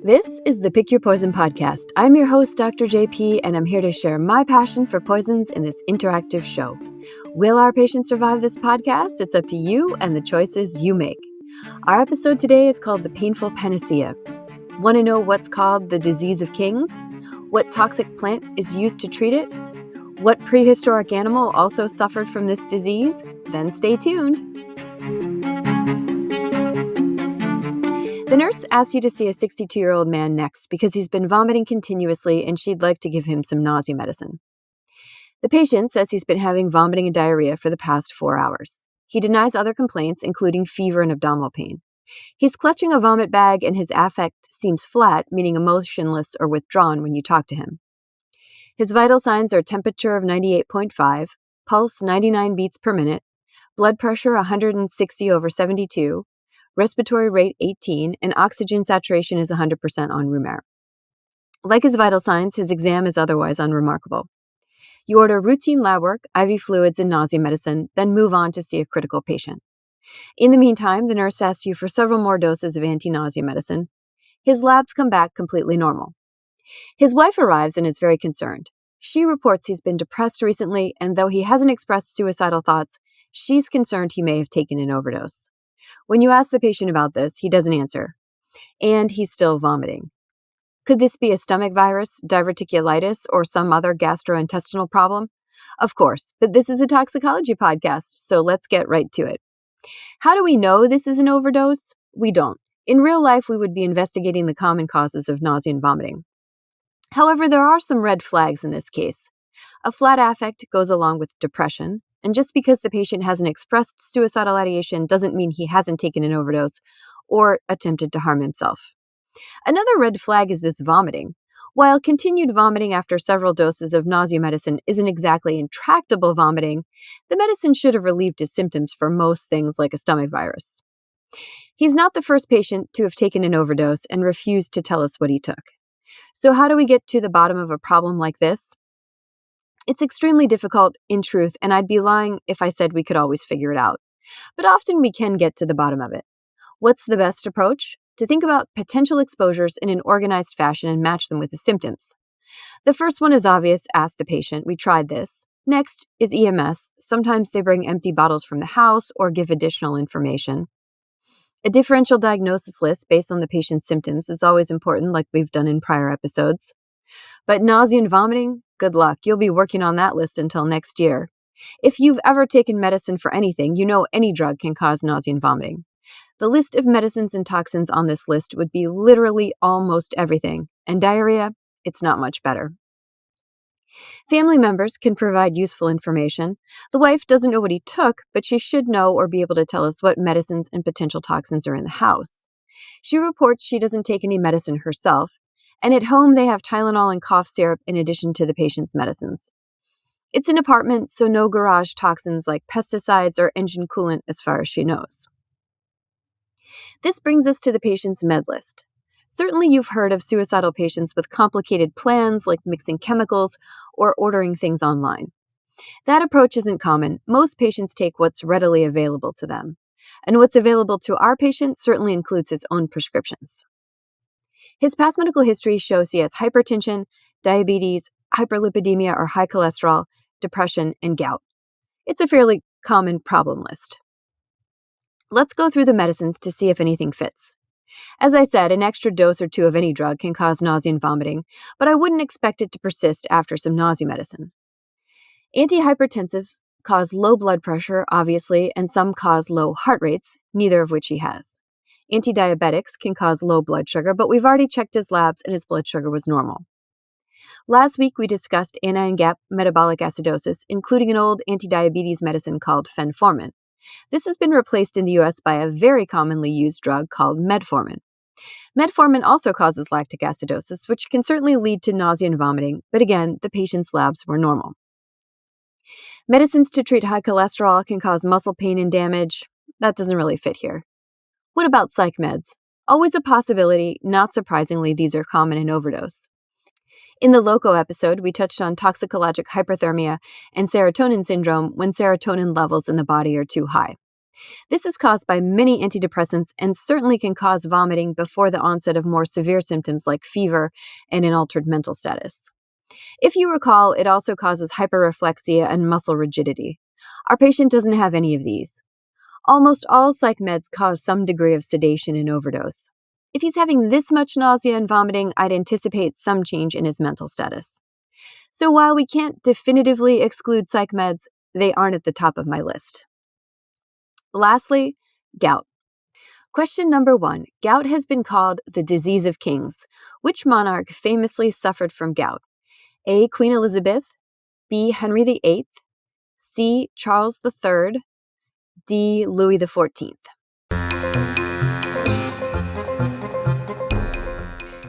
This is the Pick Your Poison podcast. I'm your host, Dr. JP, and I'm here to share my passion for poisons in this interactive show. Will our patients survive this podcast? It's up to you and the choices you make. Our episode today is called The Painful Panacea. Want to know what's called the disease of kings? What toxic plant is used to treat it? What prehistoric animal also suffered from this disease? Then stay tuned. The nurse asks you to see a 62-year-old man next because he's been vomiting continuously and she'd like to give him some nausea medicine. The patient says he's been having vomiting and diarrhea for the past 4 hours. He denies other complaints, including fever and abdominal pain. He's clutching a vomit bag and his affect seems flat, meaning emotionless or withdrawn when you talk to him. His vital signs are temperature of 98.5, pulse 99 beats per minute, blood pressure 160/72, respiratory rate 18, and oxygen saturation is 100% on room air. Like his vital signs, his exam is otherwise unremarkable. You order routine lab work, IV fluids, and nausea medicine, then move on to see a critical patient. In the meantime, the nurse asks you for several more doses of anti-nausea medicine. His labs come back completely normal. His wife arrives and is very concerned. She reports he's been depressed recently, and though he hasn't expressed suicidal thoughts, she's concerned he may have taken an overdose. When you ask the patient about this, he doesn't answer. And he's still vomiting. Could this be a stomach virus, diverticulitis, or some other gastrointestinal problem? Of course, but this is a toxicology podcast, so let's get right to it. How do we know this is an overdose? We don't. In real life, we would be investigating the common causes of nausea and vomiting. However, there are some red flags in this case. A flat affect goes along with depression, and just because the patient hasn't expressed suicidal ideation doesn't mean he hasn't taken an overdose or attempted to harm himself. Another red flag is this vomiting. While continued vomiting after several doses of nausea medicine isn't exactly intractable vomiting, the medicine should have relieved his symptoms for most things like a stomach virus. He's not the first patient to have taken an overdose and refused to tell us what he took. So how do we get to the bottom of a problem like this? It's extremely difficult, in truth, and I'd be lying if I said we could always figure it out. But often we can get to the bottom of it. What's the best approach? To think about potential exposures in an organized fashion and match them with the symptoms. The first one is obvious, ask the patient. We tried this. Next is EMS. Sometimes they bring empty bottles from the house or give additional information. A differential diagnosis list based on the patient's symptoms is always important, like we've done in prior episodes. But nausea and vomiting? Good luck. You'll be working on that list until next year. If you've ever taken medicine for anything, you know any drug can cause nausea and vomiting. The list of medicines and toxins on this list would be literally almost everything. And diarrhea? It's not much better. Family members can provide useful information. The wife doesn't know what he took, but she should know or be able to tell us what medicines and potential toxins are in the house. She reports she doesn't take any medicine herself, and at home they have Tylenol and cough syrup in addition to the patient's medicines. It's an apartment, so no garage toxins like pesticides or engine coolant as far as she knows. This brings us to the patient's med list. Certainly you've heard of suicidal patients with complicated plans like mixing chemicals or ordering things online. That approach isn't common. Most patients take what's readily available to them. And what's available to our patient certainly includes his own prescriptions. His past medical history shows he has hypertension, diabetes, hyperlipidemia or high cholesterol, depression, and gout. It's a fairly common problem list. Let's go through the medicines to see if anything fits. As I said, an extra dose or two of any drug can cause nausea and vomiting, but I wouldn't expect it to persist after some nausea medicine. Antihypertensives cause low blood pressure, obviously, and some cause low heart rates, neither of which he has. Antidiabetics can cause low blood sugar, but we've already checked his labs and his blood sugar was normal. Last week, we discussed anion gap metabolic acidosis, including an old antidiabetes medicine called fenformin. This has been replaced in the U.S. by a very commonly used drug called metformin. Metformin also causes lactic acidosis, which can certainly lead to nausea and vomiting, but again, the patient's labs were normal. Medicines to treat high cholesterol can cause muscle pain and damage. That doesn't really fit here. What about psych meds? Always a possibility. Not surprisingly, these are common in overdose. In the LOCO episode, we touched on toxicologic hyperthermia and serotonin syndrome when serotonin levels in the body are too high. This is caused by many antidepressants and certainly can cause vomiting before the onset of more severe symptoms like fever and an altered mental status. If you recall, it also causes hyperreflexia and muscle rigidity. Our patient doesn't have any of these. Almost all psych meds cause some degree of sedation and overdose. If he's having this much nausea and vomiting, I'd anticipate some change in his mental status. So while we can't definitively exclude psych meds, they aren't at the top of my list. Lastly, gout. Question number 1. Gout has been called the disease of kings. Which monarch famously suffered from gout? A. Queen Elizabeth, B. Henry VIII, C. Charles III, D. Louis XIV.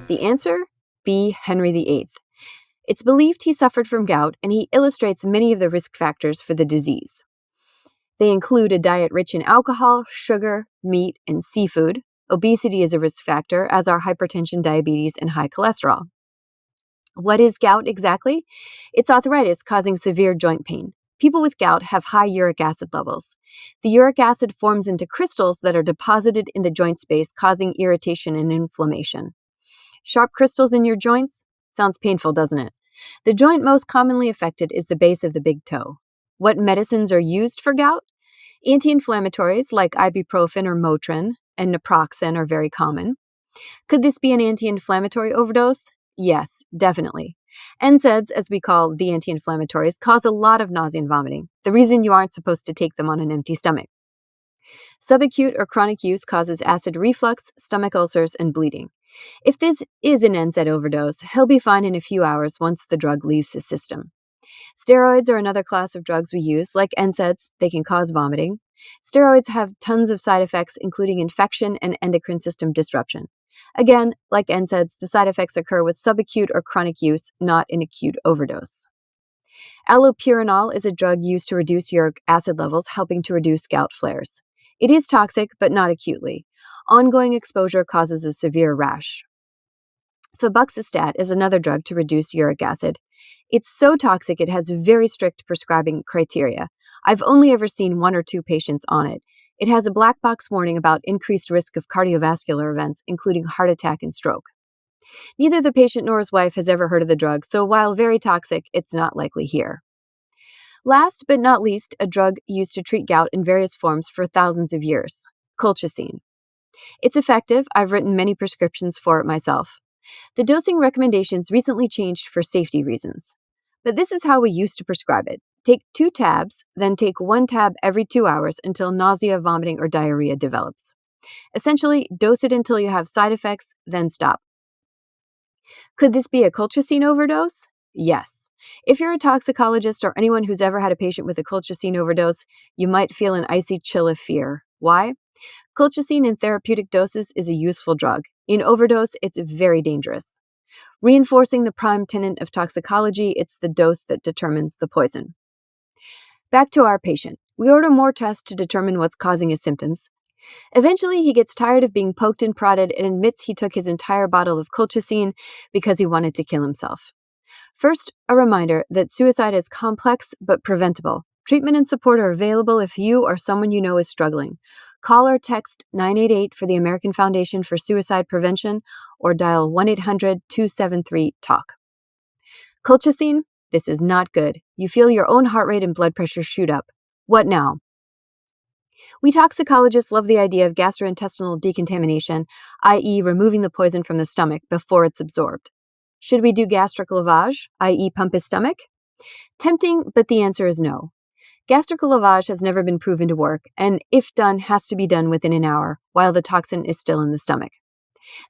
The answer? B. Henry VIII. It's believed he suffered from gout, and he illustrates many of the risk factors for the disease. They include a diet rich in alcohol, sugar, meat, and seafood. Obesity is a risk factor, as are hypertension, diabetes, and high cholesterol. What is gout exactly? It's arthritis causing severe joint pain. People with gout have high uric acid levels. The uric acid forms into crystals that are deposited in the joint space, causing irritation and inflammation. Sharp crystals in your joints? Sounds painful, doesn't it? The joint most commonly affected is the base of the big toe. What medicines are used for gout? Anti-inflammatories like ibuprofen or Motrin and naproxen are very common. Could this be an anti-inflammatory overdose? Yes, definitely. NSAIDs, as we call the anti-inflammatories, cause a lot of nausea and vomiting, the reason you aren't supposed to take them on an empty stomach. Subacute or chronic use causes acid reflux, stomach ulcers, and bleeding. If this is an NSAID overdose, he'll be fine in a few hours once the drug leaves his system. Steroids are another class of drugs we use. Like NSAIDs, they can cause vomiting. Steroids have tons of side effects, including infection and endocrine system disruption. Again, like NSAIDs, the side effects occur with subacute or chronic use, not in acute overdose. Allopurinol is a drug used to reduce uric acid levels, helping to reduce gout flares. It is toxic, but not acutely. Ongoing exposure causes a severe rash. Febuxostat is another drug to reduce uric acid. It's so toxic it has very strict prescribing criteria. I've only ever seen 1 or 2 patients on it. It has a black box warning about increased risk of cardiovascular events, including heart attack and stroke. Neither the patient nor his wife has ever heard of the drug, so while very toxic, it's not likely here. Last but not least, a drug used to treat gout in various forms for thousands of years, colchicine. It's effective. I've written many prescriptions for it myself. The dosing recommendations recently changed for safety reasons. But this is how we used to prescribe it. Take 2 tabs, then take 1 tab every 2 hours until nausea, vomiting, or diarrhea develops. Essentially, dose it until you have side effects, then stop. Could this be a colchicine overdose? Yes. If you're a toxicologist or anyone who's ever had a patient with a colchicine overdose, you might feel an icy chill of fear. Why? Colchicine in therapeutic doses is a useful drug. In overdose, it's very dangerous. Reinforcing the prime tenet of toxicology, it's the dose that determines the poison. Back to our patient. We order more tests to determine what's causing his symptoms. Eventually, he gets tired of being poked and prodded and admits he took his entire bottle of colchicine because he wanted to kill himself. First, a reminder that suicide is complex but preventable. Treatment and support are available if you or someone you know is struggling. Call or text 988 for the American Foundation for Suicide Prevention or dial 1-800-273-TALK. Colchicine? This is not good. You feel your own heart rate and blood pressure shoot up. What now? We toxicologists love the idea of gastrointestinal decontamination, i.e. removing the poison from the stomach before it's absorbed. Should we do gastric lavage, i.e. pump his stomach? Tempting, but the answer is no. Gastric lavage has never been proven to work, and if done, has to be done within an hour, while the toxin is still in the stomach.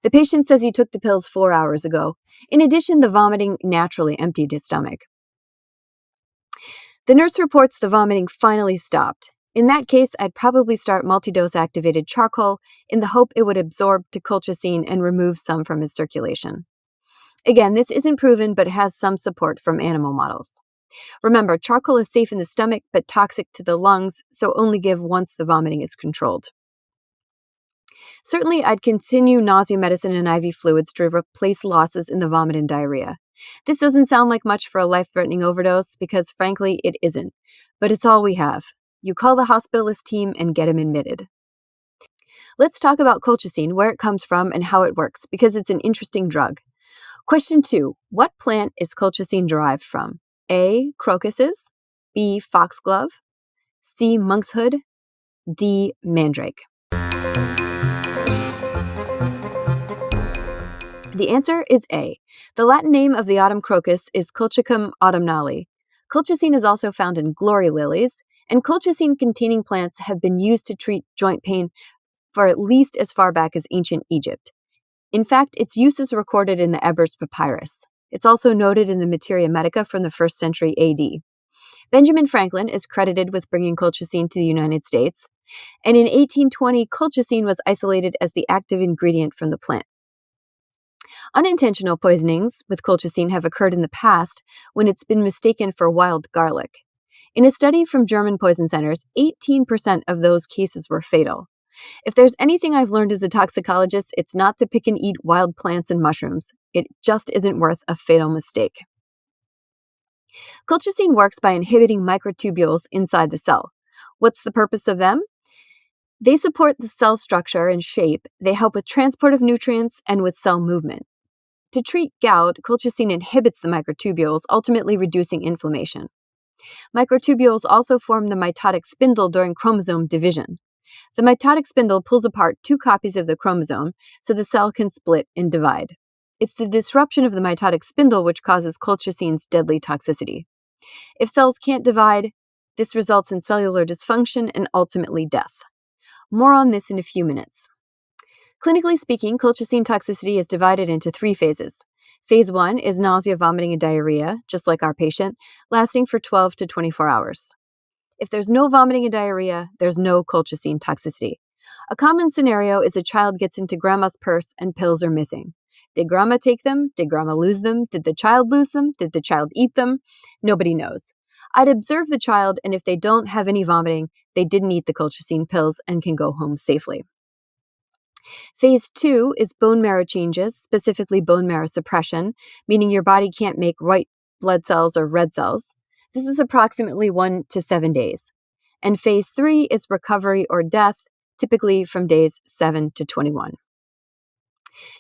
The patient says he took the pills 4 hours ago. In addition, the vomiting naturally emptied his stomach. The nurse reports the vomiting finally stopped. In that case, I'd probably start multidose activated charcoal in the hope it would absorb to colchicine and remove some from his circulation. Again, this isn't proven, but has some support from animal models. Remember, charcoal is safe in the stomach, but toxic to the lungs, so only give once the vomiting is controlled. Certainly, I'd continue nausea medicine and IV fluids to replace losses in the vomit and diarrhea. This doesn't sound like much for a life-threatening overdose because, frankly, it isn't. But it's all we have. You call the hospitalist team and get him admitted. Let's talk about colchicine, where it comes from, and how it works, because it's an interesting drug. Question 2. What plant is colchicine derived from? A. Crocuses. B. Foxglove. C. Monkshood. D. Mandrake. The answer is A. The Latin name of the autumn crocus is Colchicum autumnale. Colchicine is also found in glory lilies, and colchicine-containing plants have been used to treat joint pain for at least as far back as ancient Egypt. In fact, its use is recorded in the Ebers Papyrus. It's also noted in the Materia Medica from the 1st century AD. Benjamin Franklin is credited with bringing colchicine to the United States, and in 1820, colchicine was isolated as the active ingredient from the plant. Unintentional poisonings with colchicine have occurred in the past when it's been mistaken for wild garlic. In a study from German poison centers, 18% of those cases were fatal. If there's anything I've learned as a toxicologist, it's not to pick and eat wild plants and mushrooms. It just isn't worth a fatal mistake. Colchicine works by inhibiting microtubules inside the cell. What's the purpose of them? They support the cell structure and shape, they help with transport of nutrients, and with cell movement. To treat gout, colchicine inhibits the microtubules, ultimately reducing inflammation. Microtubules also form the mitotic spindle during chromosome division. The mitotic spindle pulls apart 2 copies of the chromosome so the cell can split and divide. It's the disruption of the mitotic spindle which causes colchicine's deadly toxicity. If cells can't divide, this results in cellular dysfunction and ultimately death. More on this in a few minutes. Clinically speaking, colchicine toxicity is divided into 3 phases. Phase 1 is nausea, vomiting, and diarrhea, just like our patient, lasting for 12 to 24 hours. If there's no vomiting and diarrhea, there's no colchicine toxicity. A common scenario is a child gets into grandma's purse and pills are missing. Did grandma take them? Did grandma lose them? Did the child lose them? Did the child eat them? Nobody knows. I'd observe the child, and if they don't have any vomiting, they didn't eat the colchicine pills and can go home safely. Phase 2 is bone marrow changes, specifically bone marrow suppression, meaning your body can't make white blood cells or red cells. This is approximately 1 to 7 days. And phase 3 is recovery or death, typically from days 7 to 21.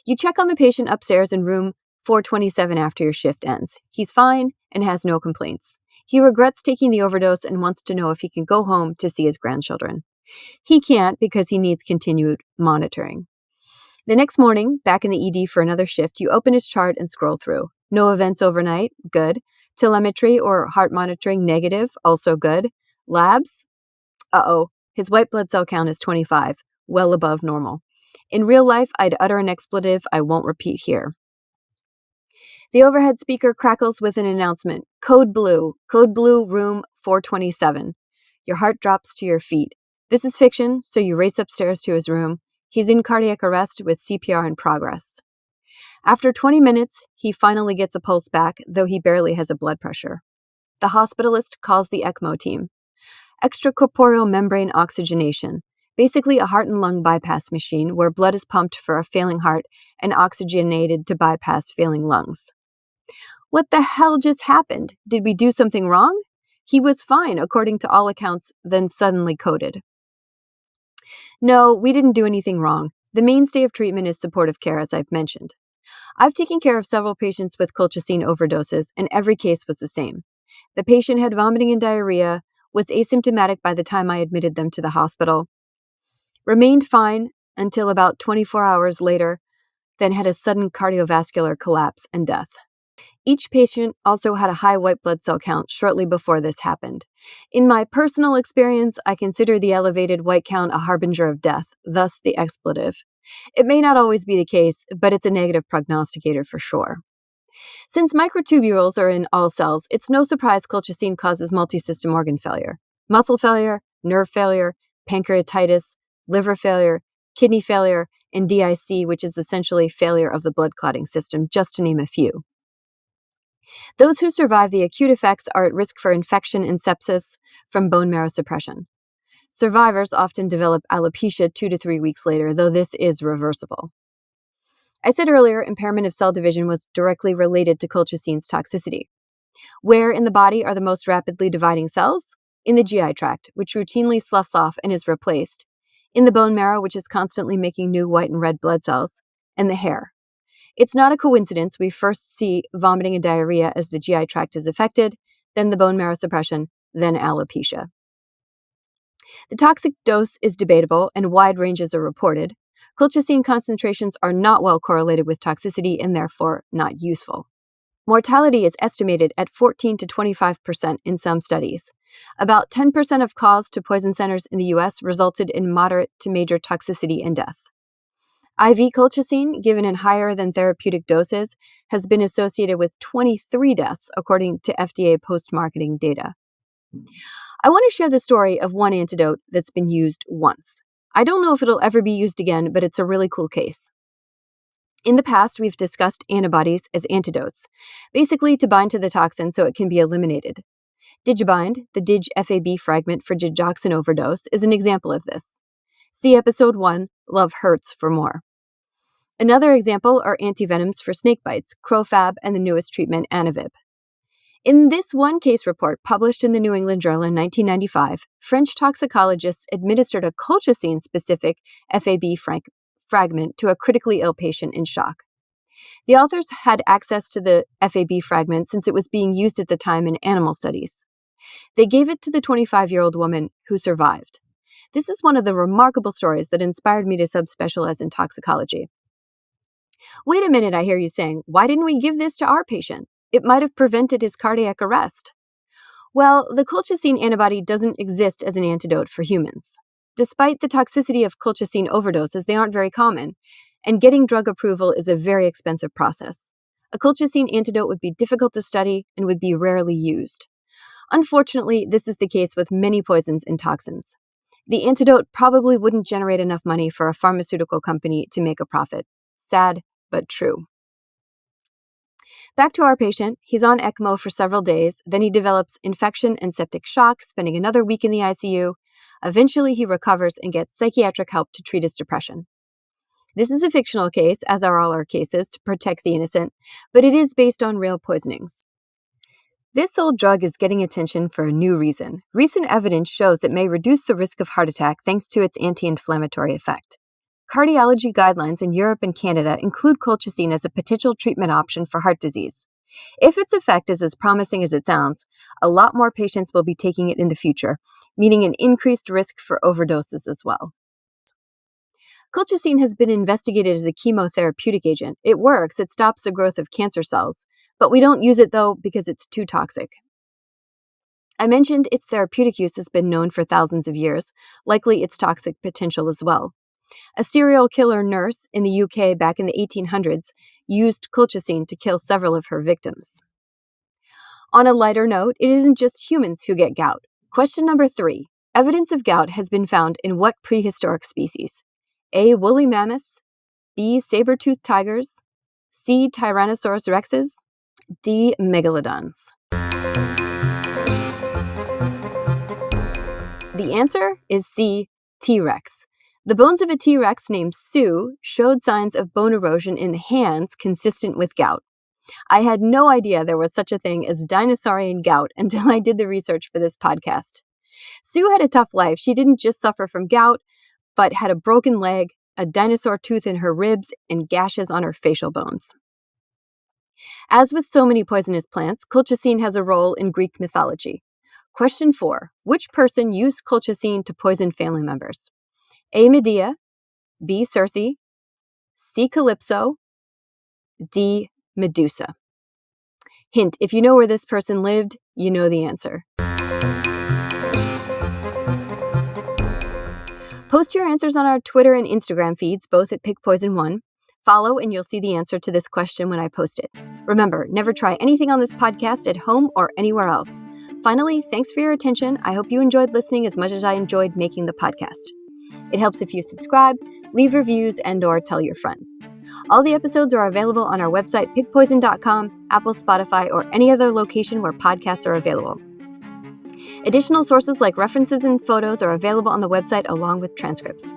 You check on the patient upstairs in room 427 after your shift ends. He's fine and has no complaints. He regrets taking the overdose and wants to know if he can go home to see his grandchildren. He can't because he needs continued monitoring. The next morning, back in the ED for another shift, you open his chart and scroll through. No events overnight, good. Telemetry or heart monitoring, negative, also good. Labs? His white blood cell count is 25, well above normal. In real life, I'd utter an expletive I won't repeat here. The overhead speaker crackles with an announcement. Code blue, room 427. Your heart drops to your feet. This is fiction, so you race upstairs to his room. He's in cardiac arrest with CPR in progress. After 20 minutes, he finally gets a pulse back, though he barely has a blood pressure. The hospitalist calls the ECMO team. Extracorporeal membrane oxygenation, basically a heart and lung bypass machine where blood is pumped for a failing heart and oxygenated to bypass failing lungs. What the hell just happened? Did we do something wrong? He was fine, according to all accounts, then suddenly coded. No, we didn't do anything wrong. The mainstay of treatment is supportive care, as I've mentioned. I've taken care of several patients with colchicine overdoses, and every case was the same. The patient had vomiting and diarrhea, was asymptomatic by the time I admitted them to the hospital, remained fine until about 24 hours later, then had a sudden cardiovascular collapse and death. Each patient also had a high white blood cell count shortly before this happened. In my personal experience, I consider the elevated white count a harbinger of death, thus the expletive. It may not always be the case, but it's a negative prognosticator for sure. Since microtubules are in all cells, it's no surprise colchicine causes multisystem organ failure, muscle failure, nerve failure, pancreatitis, liver failure, kidney failure, and DIC, which is essentially failure of the blood clotting system, just to name a few. Those who survive the acute effects are at risk for infection and sepsis from bone marrow suppression. Survivors often develop alopecia 2 to 3 weeks later, though this is reversible. I said earlier, impairment of cell division was directly related to colchicine's toxicity. Where in the body are the most rapidly dividing cells? in the GI tract, which routinely sloughs off and is replaced, in the bone marrow, which is constantly making new white and red blood cells, and the hair. It's not a coincidence we first see vomiting and diarrhea as the GI tract is affected, then the bone marrow suppression, then alopecia. The toxic dose is debatable and wide ranges are reported. Colchicine concentrations are not well correlated with toxicity and therefore not useful. Mortality is estimated at 14 to 25% in some studies. About 10% of calls to poison centers in the U.S. resulted in moderate to major toxicity and death. IV colchicine, given in higher than therapeutic doses, has been associated with 23 deaths, according to FDA post-marketing data. I want to share the story of one antidote that's been used once. I don't know if it'll ever be used again, but it's a really cool case. In the past, we've discussed antibodies as antidotes, basically to bind to the toxin so it can be eliminated. Digibind, the Dig-FAB fragment for digoxin overdose, is an example of this. See Episode 1, Love Hurts, for more. Another example are antivenoms for snake bites, Crofab, and the newest treatment, Anavib. In this one case report published in the New England Journal in 1995, French toxicologists administered a colchicine-specific FAB fragment to a critically ill patient in shock. The authors had access to the FAB fragment since it was being used at the time in animal studies. They gave it to the 25-year-old woman who survived. This is one of the remarkable stories that inspired me to subspecialize in toxicology. Wait a minute, I hear you saying, why didn't we give this to our patient? It might have prevented his cardiac arrest. Well, the colchicine antibody doesn't exist as an antidote for humans. Despite the toxicity of colchicine overdoses, they aren't very common, and getting drug approval is a very expensive process. A colchicine antidote would be difficult to study and would be rarely used. Unfortunately, this is the case with many poisons and toxins. The antidote probably wouldn't generate enough money for a pharmaceutical company to make a profit. Sad, but true. Back to our patient, he's on ECMO for several days, then he develops infection and septic shock, spending another week in the ICU. Eventually, he recovers and gets psychiatric help to treat his depression. This is a fictional case, as are all our cases, to protect the innocent, but it is based on real poisonings. This old drug is getting attention for a new reason. Recent evidence shows it may reduce the risk of heart attack thanks to its anti-inflammatory effect. Cardiology guidelines in Europe and Canada include colchicine as a potential treatment option for heart disease. If its effect is as promising as it sounds, a lot more patients will be taking it in the future, meaning an increased risk for overdoses as well. Colchicine has been investigated as a chemotherapeutic agent. It works, it stops the growth of cancer cells, but we don't use it though because it's too toxic. I mentioned its therapeutic use has been known for thousands of years, likely its toxic potential as well. A serial killer nurse in the UK back in the 1800s used colchicine to kill several of her victims. On a lighter note, it isn't just humans who get gout. Question number 3. Evidence of gout has been found in what prehistoric species? A. Woolly mammoths, B. saber-toothed tigers, C. Tyrannosaurus rexes, D. megalodons. The answer is C. T-Rex. The bones of a T-Rex named Sue showed signs of bone erosion in the hands consistent with gout. I had no idea there was such a thing as dinosaurian gout until I did the research for this podcast. Sue had a tough life. She didn't just suffer from gout, but had a broken leg, a dinosaur tooth in her ribs, and gashes on her facial bones. As with so many poisonous plants, colchicine has a role in Greek mythology. Question 4. Which person used colchicine to poison family members? A. Medea, B. Circe, C. Calypso, D. Medusa. Hint, if you know where this person lived, you know the answer. Post your answers on our Twitter and Instagram feeds, both at PickPoison1. Follow and you'll see the answer to this question when I post it. Remember, never try anything on this podcast at home or anywhere else. Finally, thanks for your attention. I hope you enjoyed listening as much as I enjoyed making the podcast. It helps if you subscribe, leave reviews, and/or tell your friends. All the episodes are available on our website, pickpoison.com, Apple, Spotify, or any other location where podcasts are available. Additional sources like references and photos are available on the website along with transcripts.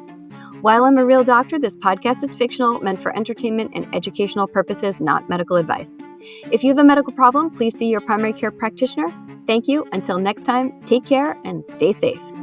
While I'm a real doctor, this podcast is fictional, meant for entertainment and educational purposes, not medical advice. If you have a medical problem, please see your primary care practitioner. thank you. Until next time, take care and stay safe.